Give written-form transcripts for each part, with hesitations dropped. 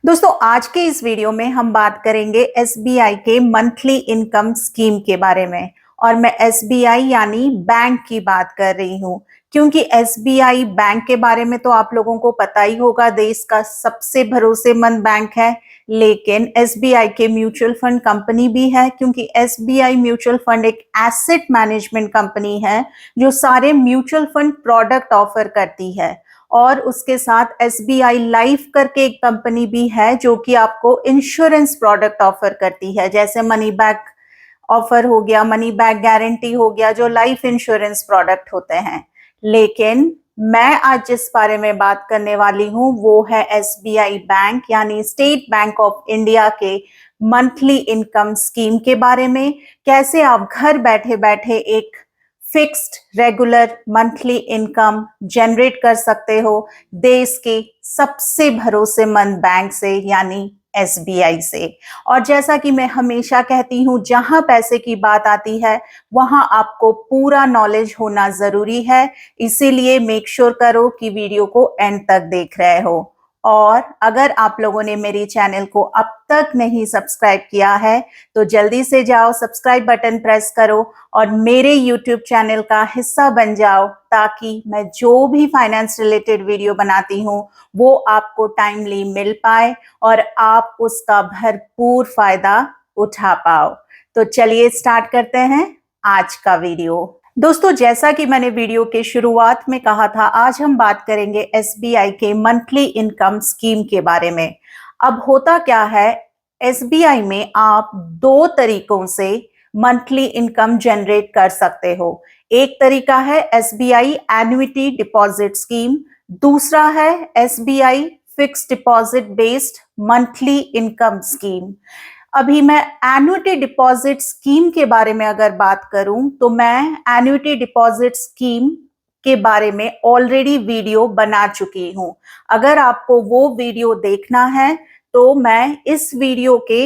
दोस्तों आज के इस वीडियो में हम बात करेंगे एसबीआई के मंथली इनकम स्कीम के बारे में। और मैं एसबीआई यानी बैंक की बात कर रही हूं, क्योंकि एसबीआई बैंक के बारे में तो आप लोगों को पता ही होगा, देश का सबसे भरोसेमंद बैंक है। लेकिन एसबीआई के म्यूचुअल फंड कंपनी भी है, क्योंकि एसबीआई म्यूचुअल फंड एक एसेट मैनेजमेंट कंपनी है जो सारे म्यूचुअल फंड प्रोडक्ट ऑफर करती है। और उसके साथ एसबीआई लाइफ करके एक कंपनी भी है जो कि आपको इंश्योरेंस प्रोडक्ट ऑफर करती है, जैसे मनी बैक ऑफर हो गया, मनी बैक गारंटी हो गया, जो लाइफ इंश्योरेंस प्रोडक्ट होते हैं। लेकिन मैं आज जिस बारे में बात करने वाली हूं वो है एसबीआई बैंक यानी स्टेट बैंक ऑफ इंडिया के मंथली इनकम स्कीम के बारे में। कैसे आप घर बैठे बैठे एक fixed regular monthly income generate कर सकते हो देश के सबसे भरोसेमंद बैंक से यानी एसबीआई से। और जैसा कि मैं हमेशा कहती हूं, जहां पैसे की बात आती है वहां आपको पूरा नॉलेज होना जरूरी है। इसीलिए मेक श्योर करो कि वीडियो को एंड तक देख रहे हो। और अगर आप लोगों ने मेरी चैनल को अब तक नहीं सब्सक्राइब किया है तो जल्दी से जाओ, सब्सक्राइब बटन प्रेस करो और मेरे YouTube चैनल का हिस्सा बन जाओ, ताकि मैं जो भी फाइनेंस रिलेटेड वीडियो बनाती हूँ वो आपको टाइमली मिल पाए और आप उसका भरपूर फायदा उठा पाओ। तो चलिए स्टार्ट करते हैं आज का वीडियो। दोस्तों, जैसा कि मैंने वीडियो के शुरुआत में कहा था, आज हम बात करेंगे एसबीआई के मंथली इनकम स्कीम के बारे में। अब होता क्या है, एसबीआई में आप दो तरीकों से मंथली इनकम जनरेट कर सकते हो। एक तरीका है एसबीआई एन्युटी डिपॉजिट स्कीम, दूसरा है SBI fixed deposit based monthly income scheme. अभी मैं एन्युटी डिपॉजिट स्कीम के बारे में अगर बात करूं तो मैं एन्युटी डिपॉजिट स्कीम के बारे में ऑलरेडी वीडियो बना चुकी हूं। अगर आपको वो वीडियो देखना है तो मैं इस वीडियो के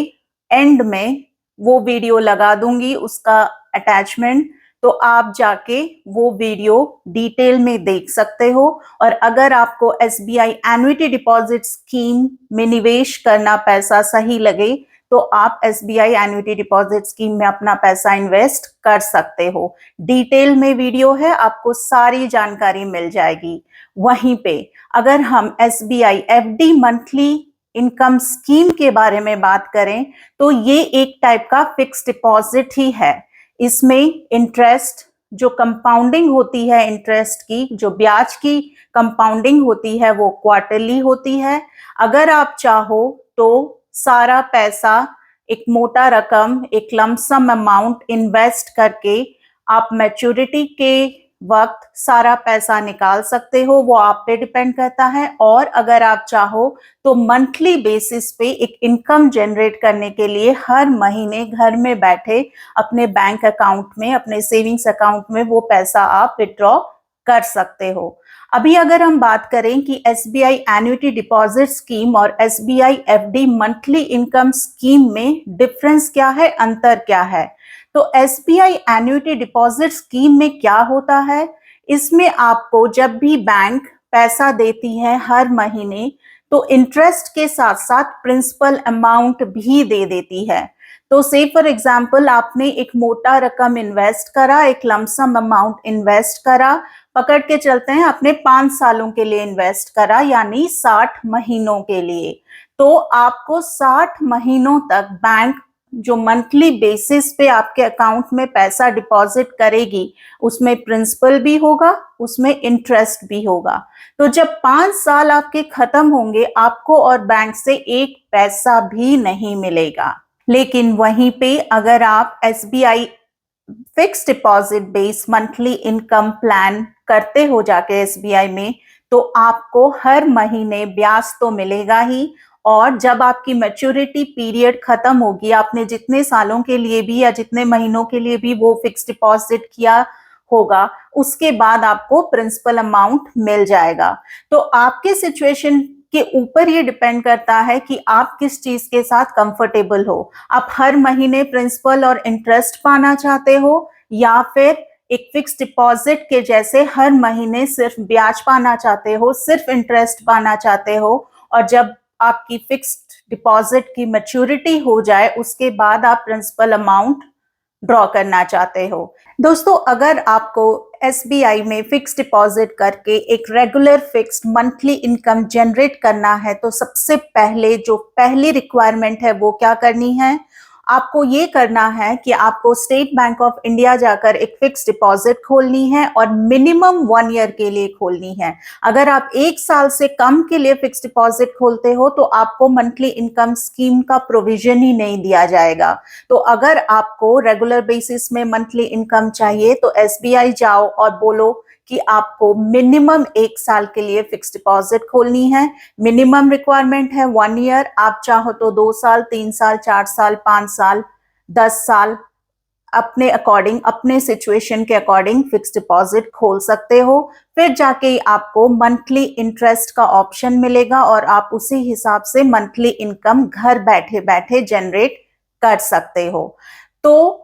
एंड में वो वीडियो लगा दूंगी, उसका अटैचमेंट, तो आप जाके वो वीडियो डिटेल में देख सकते हो। और अगर आपको एसबीआई एन्युटी डिपॉजिट स्कीम में निवेश करना पैसा सही लगे तो आप एसबीआई एन्युटी डिपॉजिट स्कीम में अपना पैसा इन्वेस्ट कर सकते हो। डिटेल में वीडियो है, आपको सारी जानकारी मिल जाएगी वहीं पे। अगर हम SBI FD monthly income scheme के बारे में बात करें तो ये एक टाइप का फिक्स डिपॉजिट ही है। इसमें इंटरेस्ट जो कंपाउंडिंग होती है, इंटरेस्ट की जो ब्याज की कंपाउंडिंग होती है वो क्वार्टरली होती है। अगर आप चाहो तो सारा पैसा, एक मोटा रकम, एक लमसम अमाउंट इन्वेस्ट करके आप मैच्योरिटी के वक्त सारा पैसा निकाल सकते हो, वो आप पे डिपेंड करता है। और अगर आप चाहो तो मंथली बेसिस पे एक इनकम जनरेट करने के लिए हर महीने घर में बैठे अपने बैंक अकाउंट में, अपने सेविंग्स अकाउंट में वो पैसा आप विड्रॉ कर सकते हो। अभी अगर हम बात करें कि एसबीआई एन्युटी डिपॉजिट स्कीम और SBI FD monthly income scheme में डिफरेंस क्या है, अंतर क्या है, तो एसबीआई एन्युटी डिपॉजिट स्कीम में क्या होता है, इसमें आपको जब भी बैंक पैसा देती है हर महीने तो इंटरेस्ट के साथ साथ प्रिंसिपल अमाउंट भी दे देती है। तो से फॉर एग्जाम्पल आपने एक मोटा रकम इन्वेस्ट करा, एक लमसम अमाउंट इन्वेस्ट करा, पकड़ के चलते हैं आपने 5 सालों के लिए इन्वेस्ट करा यानी 60 महीनों के लिए, तो आपको 60 महीनों तक बैंक जो मंथली बेसिस पे आपके अकाउंट में पैसा डिपॉजिट करेगी उसमें प्रिंसिपल भी होगा, उसमें इंटरेस्ट भी होगा। तो जब 5 साल आपके खत्म होंगे आपको और बैंक से एक पैसा भी नहीं मिलेगा। लेकिन वहीं पे अगर आप SBI fix deposit base monthly income plan करते हो जाके एसबीआई में, तो आपको हर महीने ब्याज तो मिलेगा ही, और जब आपकी मैच्योरिटी पीरियड खत्म होगी, आपने जितने सालों के लिए भी या जितने महीनों के लिए भी वो फिक्स डिपॉजिट किया होगा उसके बाद आपको प्रिंसिपल अमाउंट मिल जाएगा। तो आपके सिचुएशन के ऊपर ये डिपेंड करता है कि आप किस चीज के साथ कंफर्टेबल हो। आप हर महीने प्रिंसिपल और इंटरेस्ट पाना चाहते हो या फिर एक फिक्स डिपॉजिट के जैसे हर महीने सिर्फ ब्याज पाना चाहते हो, सिर्फ इंटरेस्ट पाना चाहते हो, और जब आपकी फिक्स्ड डिपॉजिट की मैच्योरिटी हो जाए उसके बाद आप प्रिंसिपल अमाउंट ड्रॉ करना चाहते हो। दोस्तों, अगर आपको एसबीआई में फिक्स डिपॉजिट करके एक regular fixed monthly income generate करना है तो सबसे पहले जो पहली रिक्वायरमेंट है वो क्या करनी है, आपको ये करना है कि आपको स्टेट बैंक ऑफ इंडिया जाकर एक फिक्स डिपॉजिट खोलनी है और मिनिमम 1 ईयर के लिए खोलनी है। अगर आप 1 साल से कम के लिए फिक्स डिपॉजिट खोलते हो तो आपको मंथली इनकम स्कीम का प्रोविजन ही नहीं दिया जाएगा। तो अगर आपको रेगुलर बेसिस में मंथली इनकम चाहिए तो एसबीआई जाओ और बोलो कि आपको मिनिमम 1 साल के लिए फिक्स डिपॉजिट खोलनी है। मिनिमम रिक्वायरमेंट है 1 ईयर, आप चाहो तो 2 साल, 3 साल, 4 साल, 5 साल, 10 साल, अपने अकॉर्डिंग, अपने सिचुएशन के अकॉर्डिंग फिक्स डिपॉजिट खोल सकते हो। फिर जाके आपको मंथली इंटरेस्ट का ऑप्शन मिलेगा और आप उसी हिसाब से मंथली इनकम घर बैठे बैठे जनरेट कर सकते हो। तो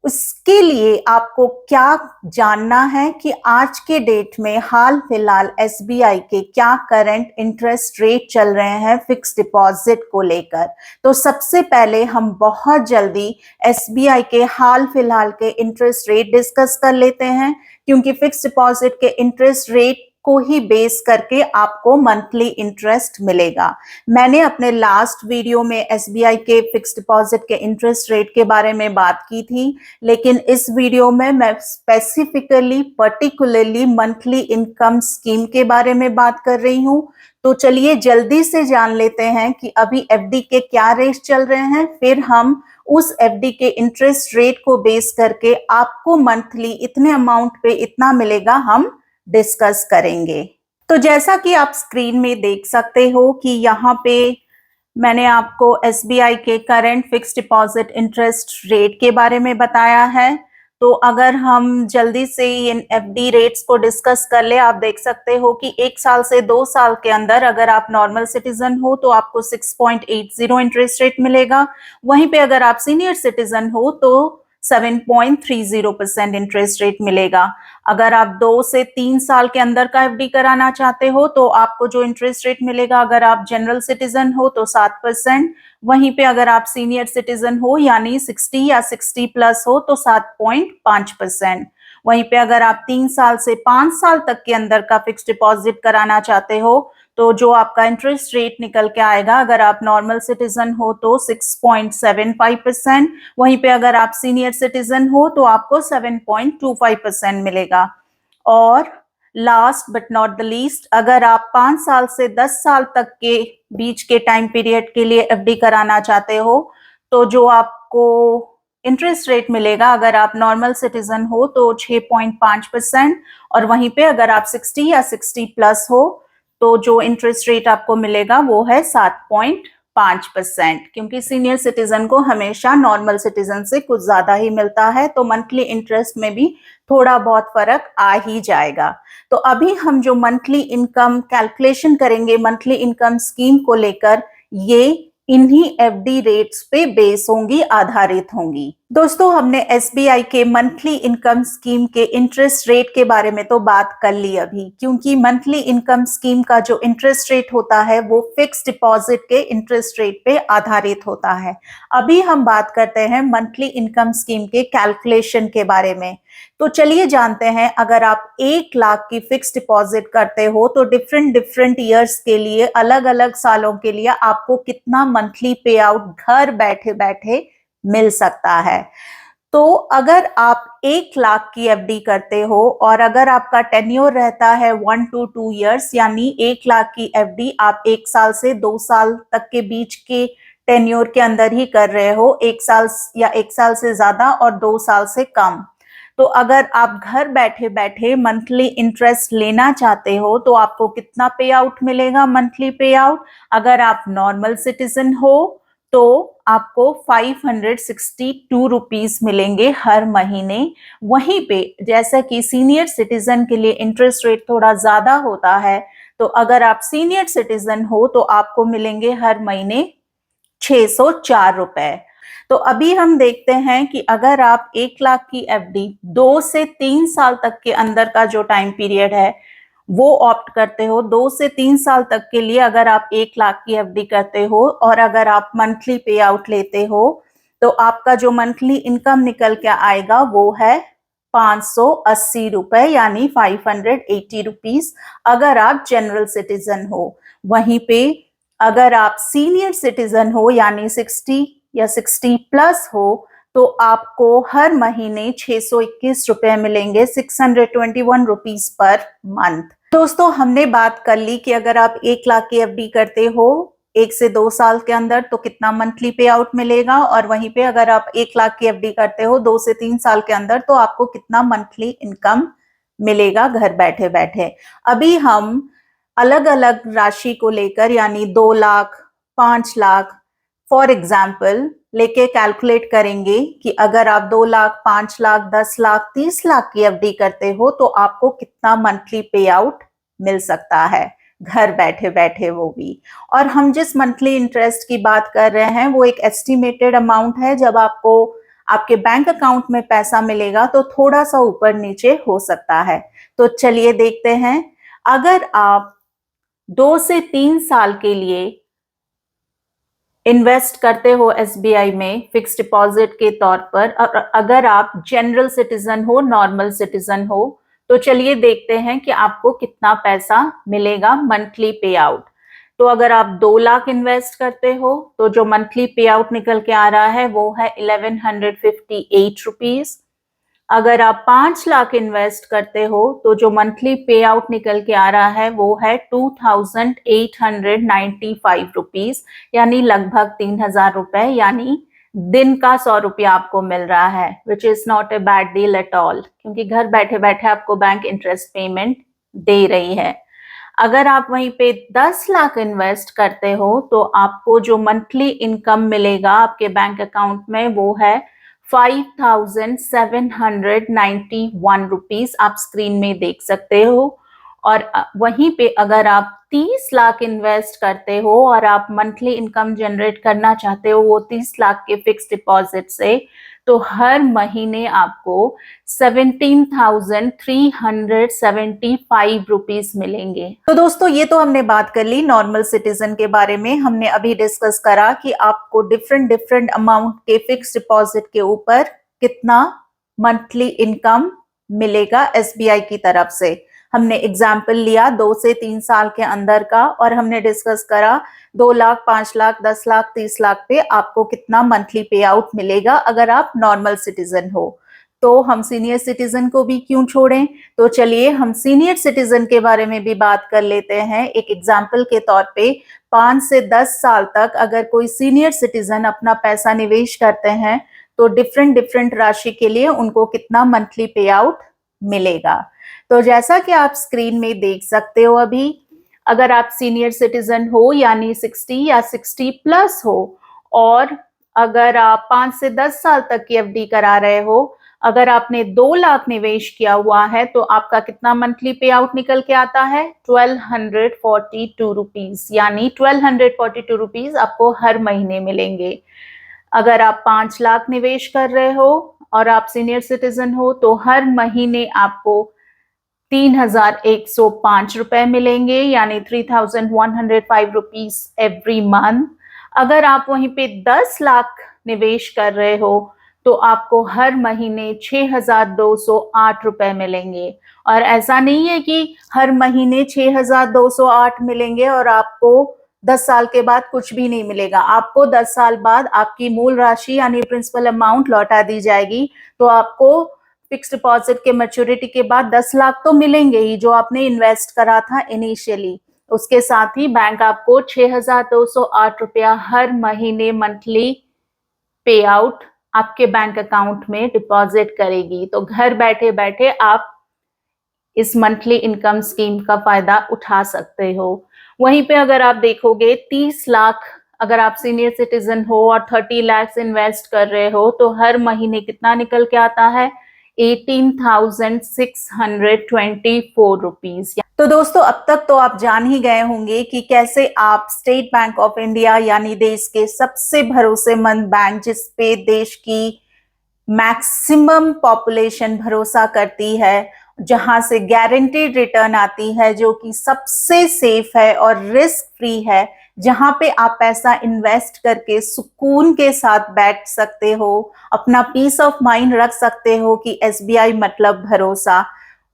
उसके लिए आपको क्या जानना है कि आज के डेट में हाल फिलहाल एसबीआई के क्या करंट इंटरेस्ट रेट चल रहे हैं फिक्स डिपॉजिट को लेकर। तो सबसे पहले हम बहुत जल्दी एसबीआई के हाल फिलहाल के इंटरेस्ट रेट डिस्कस कर लेते हैं, क्योंकि फिक्स डिपॉजिट के इंटरेस्ट रेट को ही बेस करके आपको मंथली इंटरेस्ट मिलेगा। मैंने अपने लास्ट वीडियो में एसबीआई के फिक्स डिपॉजिट के इंटरेस्ट रेट के बारे में बात की थी, लेकिन इस वीडियो में मैं specifically particularly monthly income scheme के बारे में बात कर रही हूं। तो चलिए जल्दी से जान लेते हैं कि अभी एफडी के क्या रेट चल रहे हैं, फिर हम उस एफडी के इंटरेस्ट रेट को बेस करके आपको मंथली इतने अमाउंट पे इतना मिलेगा हम डिस्कस करेंगे। तो जैसा कि आप स्क्रीन में देख सकते हो कि यहाँ पे मैंने आपको एसबीआई के current fix deposit interest rate के बारे में बताया है। तो अगर हम जल्दी से इन एफडी रेट्स को डिस्कस कर ले, आप देख सकते हो कि 1 साल से 2 साल के अंदर अगर आप नॉर्मल सिटीजन हो तो आपको 6.80 इंटरेस्ट रेट मिलेगा। वहीं पे अगर आप सीनियर सिटीजन हो तो 7.30% इंटरेस्ट रेट मिलेगा। अगर आप 2 से 3 साल के अंदर का एफडी कराना चाहते हो तो आपको जो इंटरेस्ट रेट मिलेगा, अगर आप जनरल सिटीजन हो तो 7%, वहीं पे अगर आप सीनियर सिटीजन हो यानी 60 या 60 प्लस हो तो 7.5%। वहीं पे अगर आप 3 साल से 5 साल तक के अंदर का फिक्स डिपॉजिट कराना चाहते हो तो जो आपका इंटरेस्ट रेट निकल के आएगा, अगर आप नॉर्मल सिटीजन हो तो 6.75%, वहीं पे अगर आप सीनियर सिटीजन हो तो आपको 7.25% मिलेगा। और last but not the least, अगर आप 5 साल से 10 साल तक के बीच के टाइम पीरियड के लिए एफडी कराना चाहते हो तो जो आपको इंटरेस्ट रेट मिलेगा, अगर आप नॉर्मल सिटीजन हो तो 6.5%, और वहीं पे अगर आप 60 या 60 प्लस हो तो जो इंटरेस्ट रेट आपको मिलेगा वो है 7.5%, क्योंकि सीनियर सिटीजन को हमेशा नॉर्मल सिटीजन से कुछ ज्यादा ही मिलता है, तो मंथली इंटरेस्ट में भी थोड़ा बहुत फर्क आ ही जाएगा। तो अभी हम जो मंथली इनकम कैलकुलेशन करेंगे मंथली इनकम स्कीम को लेकर, ये इन्हीं एफडी रेट्स पे बेस होंगी, आधारित होंगी। दोस्तों, हमने एसबीआई के मंथली इनकम स्कीम के इंटरेस्ट रेट के बारे में तो बात कर ली अभी, क्योंकि मंथली इनकम स्कीम का जो इंटरेस्ट रेट होता है वो फिक्स डिपॉजिट के इंटरेस्ट रेट पे आधारित होता है। अभी हम बात करते हैं मंथली इनकम स्कीम के कैलकुलेशन के बारे में। तो चलिए जानते हैं, अगर आप 1 लाख की फिक्स डिपॉजिट करते हो तो डिफरेंट ईयर्स के लिए, अलग अलग सालों के लिए आपको कितना मंथली पे आउट घर बैठे बैठे मिल सकता है। तो अगर आप 1 लाख की एफडी करते हो और अगर आपका टेन्योर रहता है 1 to 2 इयर्स, यानी 1 लाख की एफडी आप 1 साल से 2 साल तक के बीच के टेन्योर के अंदर ही कर रहे हो, 1 साल या 1 साल से ज्यादा और 2 साल से कम, तो अगर आप घर बैठे बैठे मंथली इंटरेस्ट लेना चाहते हो तो आपको कितना पे आउट मिलेगा मंथली पे आउट। अगर आप नॉर्मल सिटीजन हो तो आपको 562 रुपीज मिलेंगे हर महीने। वहीं पे जैसा कि सीनियर सिटीजन के लिए इंटरेस्ट रेट थोड़ा ज्यादा होता है, तो अगर आप सीनियर सिटीजन हो तो आपको मिलेंगे हर महीने 604 रुपए। तो अभी हम देखते हैं कि अगर आप 1 लाख की एफडी 2 से 3 साल तक के अंदर का जो टाइम पीरियड है वो ऑप्ट करते हो 2 से 3 साल तक के लिए अगर आप 1 लाख की एफडी करते हो और अगर आप मंथली पे आउट लेते हो तो आपका जो मंथली इनकम निकल के आएगा वो है 580 रुपए यानी 580 रुपीज अगर आप जनरल सिटीजन हो। वहीं पे अगर आप सीनियर सिटीजन हो यानी 60 या 60 प्लस हो तो आपको हर महीने 621 रुपए मिलेंगे, 621 रुपीज पर मंथ। दोस्तों हमने बात कर ली कि अगर आप 1 लाख की एफडी करते हो 1 से 2 साल के अंदर तो कितना मंथली पे आउट मिलेगा, और वहीं पे अगर आप 1 लाख की एफडी करते हो 2 से 3 साल के अंदर तो आपको कितना मंथली इनकम मिलेगा घर बैठे बैठे। अभी हम अलग अलग राशि को लेकर यानी 2 लाख 5 लाख फॉर एग्जाम्पल लेके कैलकुलेट करेंगे कि अगर आप 2 लाख 5 लाख 10 लाख 30 लाख की एफडी करते हो तो आपको कितना मंथली पे आउट मिल सकता है घर बैठे बैठे, वो भी। और हम जिस मंथली इंटरेस्ट की बात कर रहे हैं वो एक एस्टिमेटेड अमाउंट है। जब आपको आपके बैंक अकाउंट में पैसा मिलेगा तो थोड़ा सा ऊपर नीचे हो सकता है। तो चलिए देखते हैं, अगर आप 2 से 3 साल के लिए इन्वेस्ट करते हो एसबीआई में फिक्स डिपॉजिट के तौर पर, और अगर आप जनरल सिटीजन हो, नॉर्मल सिटीजन हो, तो चलिए देखते हैं कि आपको कितना पैसा मिलेगा मंथली पे आउट। तो अगर आप 2 लाख इन्वेस्ट करते हो तो जो मंथली पे आउट निकल के आ रहा है वो है 1158 रुपीज। अगर आप 5 लाख इन्वेस्ट करते हो तो जो मंथली पे आउट निकल के आ रहा है वो है 2895 रुपीज यानी लगभग 3000 रुपए, यानी दिन का 100 रुपया आपको मिल रहा है, which is not a bad deal at all, क्योंकि घर बैठे बैठे आपको बैंक इंटरेस्ट पेमेंट दे रही है। अगर आप वहीं पे 10 लाख इन्वेस्ट करते हो तो आपको जो मंथली इनकम मिलेगा आपके बैंक अकाउंट में वो है 5791 रुपीज, आप स्क्रीन में देख सकते हो। और वहीं पे अगर आप 30 लाख इन्वेस्ट करते हो और आप मंथली इनकम जनरेट करना चाहते हो वो 30 लाख के फिक्स डिपॉजिट से, तो हर महीने आपको 17,375 रुपीज मिलेंगे। तो दोस्तों ये तो हमने बात कर ली नॉर्मल सिटीजन के बारे में। हमने अभी डिस्कस करा कि आपको डिफरेंट डिफरेंट अमाउंट के फिक्स डिपॉजिट के ऊपर कितना मंथली इनकम मिलेगा एसबीआई की तरफ से। हमने एग्जाम्पल लिया 2 से 3 साल के अंदर का, और हमने डिस्कस करा 2 लाख 5 लाख 10 लाख 30 लाख पे आपको कितना मंथली पे आउट मिलेगा अगर आप नॉर्मल सिटीजन हो। तो हम सीनियर सिटीजन को भी क्यों छोड़ें, तो चलिए हम सीनियर सिटीजन के बारे में भी बात कर लेते हैं। एक एग्जाम्पल के तौर पे 5 से 10 साल तक अगर कोई सीनियर सिटीजन अपना पैसा निवेश करते हैं तो डिफरेंट डिफरेंट राशि के लिए उनको कितना मंथली पे आउट मिलेगा। तो जैसा कि आप स्क्रीन में देख सकते हो, अभी अगर आप सीनियर सिटीजन हो यानी 60 या 60 प्लस हो और अगर आप 5 से 10 साल तक की एफडी करा रहे हो, अगर आपने 2 लाख निवेश किया हुआ है तो आपका कितना मंथली पे आउट निकल के आता है 1242 रुपीज, यानी 1242 रुपीज आपको हर महीने मिलेंगे। अगर आप 5 लाख निवेश कर रहे हो और आप सीनियर सिटीजन हो तो हर महीने आपको 3,105 रुपए मिलेंगे, यानी 3,105 रुपीज एवरी मंथ। अगर आप वहीं पे 10 लाख निवेश कर रहे हो तो आपको हर महीने 6,208 रुपए मिलेंगे। और ऐसा नहीं है कि हर महीने 6,208 मिलेंगे और आपको 10 साल के बाद कुछ भी नहीं मिलेगा। आपको 10 साल बाद आपकी मूल राशि यानी प्रिंसिपल अमाउंट लौटा दी जाएगी। तो आपको फिक्स डिपॉजिट के मैच्योरिटी के बाद 10 लाख तो मिलेंगे ही जो आपने इन्वेस्ट करा था इनिशियली। उसके साथ ही बैंक आपको 6,208 रुपया हर महीने मंथली पे आउट आपके बैंक अकाउंट में डिपॉजिट करेगी। तो घर बैठे बैठे आप इस मंथली इनकम स्कीम का फायदा उठा सकते हो। वहीं पे अगर आप देखोगे 30 लाख अगर आप सीनियर सिटीजन हो और 30 लाख इन्वेस्ट कर रहे हो तो हर महीने कितना निकल के आता है 18,624 रुपीज। तो दोस्तों अब तक तो आप जान ही गए होंगे कि कैसे आप स्टेट बैंक ऑफ इंडिया यानी देश के सबसे भरोसेमंद बैंक जिस पे देश की मैक्सिमम पॉपुलेशन भरोसा करती है, जहां से गारंटीड रिटर्न आती है, जो कि सबसे सेफ है और रिस्क फ्री है, जहां पे आप पैसा इन्वेस्ट करके सुकून के साथ बैठ सकते हो, अपना पीस ऑफ माइंड रख सकते हो कि एसबीआई मतलब भरोसा।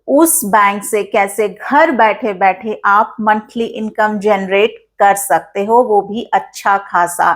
उस बैंक से कैसे घर बैठे बैठे आप मंथली इनकम जनरेट कर सकते हो, वो भी अच्छा खासा।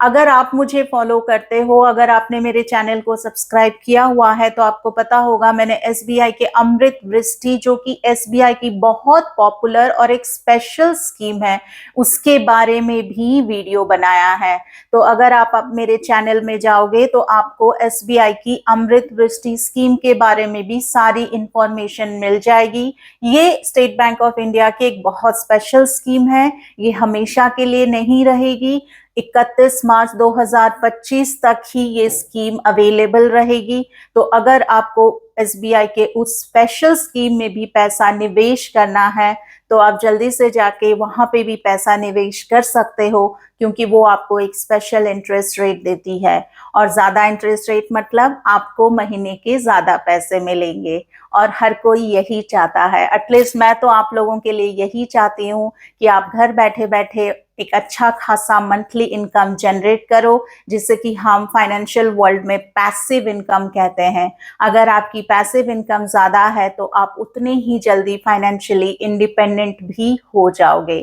अगर आप मुझे फॉलो करते हो, अगर आपने मेरे चैनल को सब्सक्राइब किया हुआ है, तो आपको पता होगा मैंने एसबीआई के अमृत वृष्टि, जो कि एसबीआई की बहुत पॉपुलर और एक स्पेशल स्कीम है, उसके बारे में भी वीडियो बनाया है। तो अगर आप मेरे चैनल में जाओगे तो आपको एसबीआई की अमृत वृष्टि स्कीम के बारे में भी सारी इंफॉर्मेशन मिल जाएगी। ये स्टेट बैंक ऑफ इंडिया की एक बहुत स्पेशल स्कीम है, ये हमेशा के लिए नहीं रहेगी। 31 मार्च 2025 तक ही ये स्कीम अवेलेबल रहेगी। तो अगर आपको एसबीआई के उस स्पेशल स्कीम में भी पैसा निवेश करना है, तो आप जल्दी से जाके वहां पे भी पैसा निवेश कर सकते हो, क्योंकि वो आपको एक स्पेशल इंटरेस्ट रेट देती है। और ज्यादा इंटरेस्ट रेट मतलब आपको महीने के ज्यादा पैसे मिलेंगे, और हर कोई यही चाहता है। एटलीस्ट मैं तो आप लोगों के लिए यही चाहती हूँ कि आप घर बैठे बैठे एक अच्छा खासा मंथली इनकम जनरेट करो, जिसे कि हम फाइनेंशियल वर्ल्ड में पैसिव इनकम कहते हैं। अगर आपकी पैसिव इनकम ज्यादा है तो आप उतने ही जल्दी फाइनेंशियली इंडिपेंडेंट भी हो जाओगे।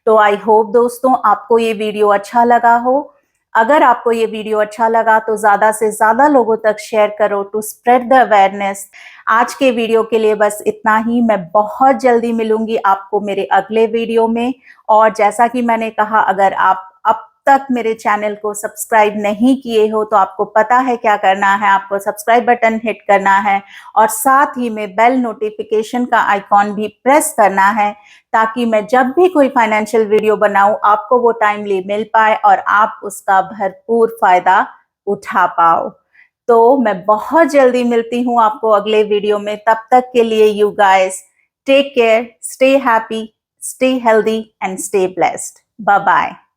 तो आई होप दोस्तों आपको ये वीडियो अच्छा लगा हो। अगर आपको ये वीडियो अच्छा लगा तो ज्यादा से ज्यादा लोगों तक शेयर करो, टू स्प्रेड द अवेयरनेस। आज के वीडियो के लिए बस इतना ही। मैं बहुत जल्दी मिलूंगी आपको मेरे अगले वीडियो में। और जैसा कि मैंने कहा, अगर आप अब तक मेरे चैनल को सब्सक्राइब नहीं किए हो तो आपको पता है क्या करना है। आपको सब्सक्राइब बटन हिट करना है और साथ ही में बेल नोटिफिकेशन का आइकॉन भी प्रेस करना है, ताकि मैं जब भी कोई फाइनेंशियल वीडियो बनाऊं आपको वो टाइमली मिल पाए और आप उसका भरपूर फायदा उठा पाओ। तो मैं बहुत जल्दी मिलती हूँ आपको अगले वीडियो में। तब तक के लिए you guys take care, stay happy, stay healthy and stay blessed. Bye bye.